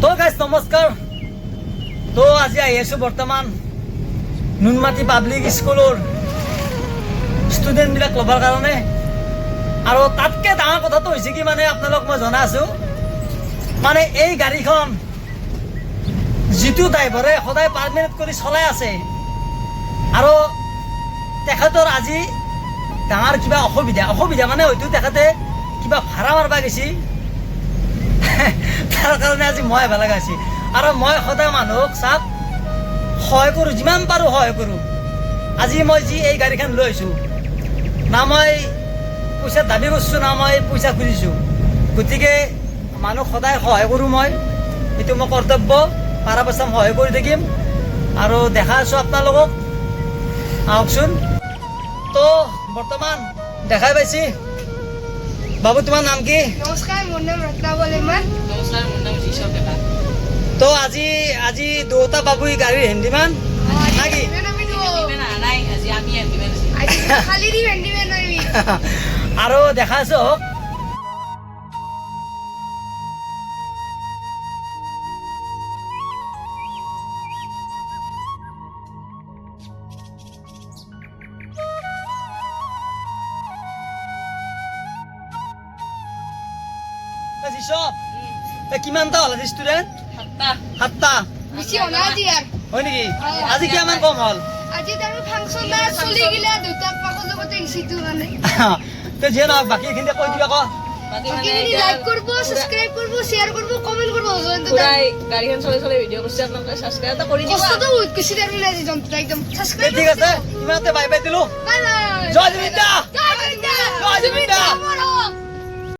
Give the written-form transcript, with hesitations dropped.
তো গাইজ নমস্কাৰ। তো আজি আহি আছো বৰ্তমান নুনমাটি পাব্লিক স্কুলৰ ষ্টুডেণ্টবিলাক ল'বৰ কাৰণে। আৰু তাতকৈ ডাঙৰ কথাটো হৈছে কি মানে আপোনালোক মই জনাই আছোঁ মানে এই গাড়ীখন যিটো ড্ৰাইভাৰে সদায় পাৰ্মিনেণ্ট কৰি চলাই আছে আৰু তেখেতৰ আজি ডাঙৰ কিবা অসুবিধা মানে হয়তো তেখেতে কিবা ভাড়া মাৰিব গৈছে তাৰ কাৰণে আজি মই ভাল লগাইছি। আৰু মই সদায় মানুহক চাওক সহায় কৰোঁ, যিমান পাৰোঁ সহায় কৰোঁ। আজি মই যি এই গাড়ীখন লৈ আহিছোঁ না মই পইচা দাবী কৰিছোঁ না মই পইচা খুজিছোঁ, গতিকে মানুহক সদায় সহায় কৰোঁ মই, এইটো মোৰ কৰ্তব্য। পাৰা পইচা সহায় কৰি থাকিম আৰু দেখা আছোঁ আপোনালোকক। আহকচোন। তো বৰ্তমান দেখাই পাইছি। বাবু তোমাৰ নাম কি? নমস্কাৰ, মোৰ নাম ৰত্নাৱল ইমান। নমস্কাৰ, মোৰ নাম জিশৰ ডেকা। তো আজি দুটা বাবুই গাড়ীৰ হেণ্ডিমান নাকি? আৰু দেখা আছো কিমানটা হ'ল আজি ষ্টুডেণ্ট? সাতটা। হয় নেকি? আজি কিমান কম হ'ল? আজি তাৰ ফাংচন চলি গিলা দুটা পাকৰ লগতে ইচিটো মানে তো যিয়ে নহওক বাকীখিনি কৈ দিবা আকৌ। লাইক কৰিব, সাবস্ক্ৰাইব কৰিব, শ্বেয়াৰ কৰিব, কমেন্ট কৰিব। পুৰাই গাড়ীখন চলাই ভিডিঅ' কৰিছে, আপোনালোকে সাবস্ক্ৰাইব এটা কৰি দিব। কষ্টটো বহুত বেছি তাৰ মানে আজি জন্তু একদম সাবস্ক্ৰাইব। ঠিক আছে, ইমানতে বাই বাই দিলো। Bye bye. জয় জুবিন দা। জয় জুবিন দা। জয় জুবিন দা।